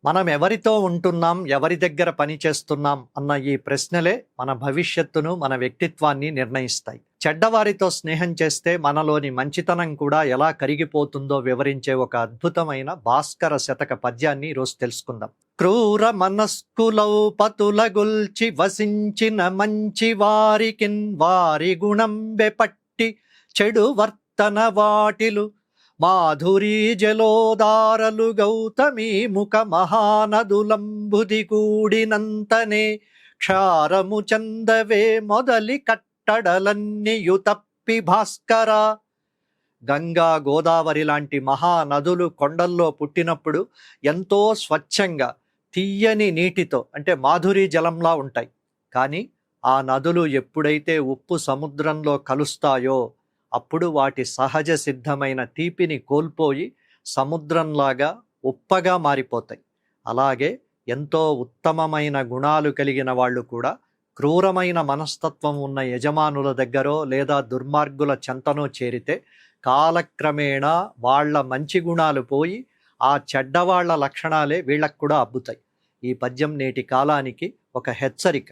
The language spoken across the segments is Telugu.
మనం ఎవరితో ఉంటున్నాం, ఎవరి దగ్గర పని చేస్తున్నాం అన్న ఈ ప్రశ్నలే మన భవిష్యత్తును, మన వ్యక్తిత్వాన్ని నిర్ణయిస్తాయి. చెడ్డవారితో స్నేహం చేస్తే మనలోని మంచితనం కూడా ఎలా కరిగిపోతుందో వివరించే ఒక అద్భుతమైన భాస్కర శతక పద్యాన్ని ఈరోజు తెలుసుకుందాం. క్రూర మనస్కులౌ పతుల గుల్చి వసించిన మంచి వారికిన్ వారి గుణం బెపట్టి చెడు వర్తన వాటిలు మాధురీ జలోదారలు గౌతమీ ముఖ మహానదులంబుది కూడినంతనే క్షారము చందవే మొదలి కట్టడలన్నీయు తప్పి భాస్కర. గంగా, గోదావరి లాంటి మహానదులు కొండల్లో పుట్టినప్పుడు ఎంతో స్వచ్ఛంగా తీయని నీటితో అంటే మాధురీ జలంలా ఉంటాయి. కానీ ఆ నదులు ఎప్పుడైతే ఉప్పు సముద్రంలో కలుస్తాయో అప్పుడు వాటి సహజ సిద్ధమైన తీపిని కోల్పోయి సముద్రంలాగా ఉప్పగా మారిపోతాయి. అలాగే ఎంతో ఉత్తమమైన గుణాలు కలిగిన వాళ్ళు కూడా క్రూరమైన మనస్తత్వం ఉన్న యజమానుల దగ్గరో లేదా దుర్మార్గుల చెంతనో చేరితే కాలక్రమేణా వాళ్ళ మంచి గుణాలు పోయి ఆ చెడ్డవాళ్ల లక్షణాలే వీళ్ళకు కూడా అబ్బుతాయి. ఈ పద్యం నేటి కాలానికి ఒక హెచ్చరిక.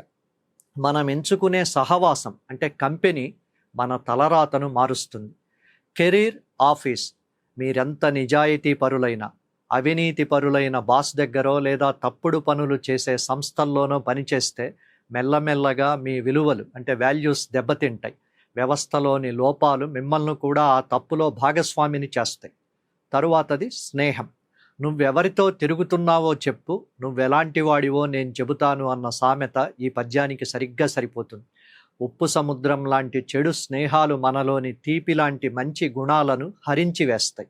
మనం ఎంచుకునే సహవాసం అంటే కంపెనీ మన తలరాతను మారుస్తుంది. కెరీర్, ఆఫీస్, మీరెంత నిజాయితీ పరులైనా, అవినీతి పరులైన బాస్ దగ్గరో లేదా తప్పుడు పనులు చేసే సంస్థల్లోనో పనిచేస్తే మెల్లమెల్లగా మీ విలువలు అంటే వాల్యూస్ దెబ్బతింటాయి. వ్యవస్థలోని లోపాలు మిమ్మల్ని కూడా ఆ తప్పులో భాగస్వామిని చేస్తాయి. తరువాతది స్నేహం. నువ్వెవరితో తిరుగుతున్నావో చెప్పు, నువ్వెలాంటి వాడివో నేను చెబుతాను అన్న సామెత ఈ పద్యానికి సరిగ్గా సరిపోతుంది. ఉప్పు సముద్రం లాంటి చెడు స్నేహాలు మనలోని తీపి లాంటి మంచి గుణాలను హరించి వేస్తాయి.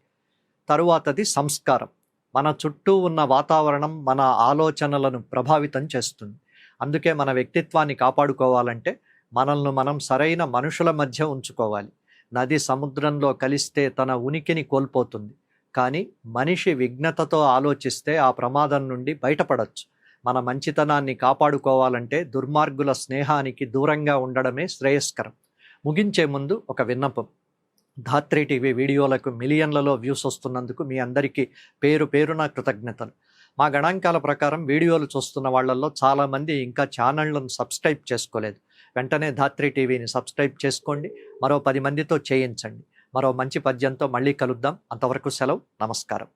తరువాతది సంస్కారం. మన చుట్టూ ఉన్న వాతావరణం మన ఆలోచనలను ప్రభావితం చేస్తుంది. అందుకే మన వ్యక్తిత్వాన్ని కాపాడుకోవాలంటే మనల్ని మనం సరైన మనుషుల మధ్య ఉంచుకోవాలి. నది సముద్రంలో కలిస్తే తన ఉనికిని కోల్పోతుంది. కానీ మనిషి విఘ్నతతో ఆలోచిస్తే ఆ ప్రమాదం నుండి బయటపడవచ్చు. మన మంచితనాన్ని కాపాడుకోవాలంటే దుర్మార్గుల స్నేహానికి దూరంగా ఉండడమే శ్రేయస్కరం. ముగించే ముందు ఒక విన్నపం. ధాత్రి టీవీ వీడియోలకు మిలియన్లలో వ్యూస్ వస్తున్నందుకు మీ అందరికీ పేరు పేరున కృతజ్ఞతలు. మా గణాంకాల ప్రకారం వీడియోలు చూస్తున్న వాళ్ళల్లో చాలామంది ఇంకా ఛానళ్లను సబ్స్క్రైబ్ చేసుకోలేదు. వెంటనే ధాత్రి టీవీని సబ్స్క్రైబ్ చేసుకోండి. మరో 10 మందితో చేయించండి. మరో మంచి పద్యంతో మళ్ళీ కలుద్దాం. అంతవరకు సెలవు. నమస్కారం.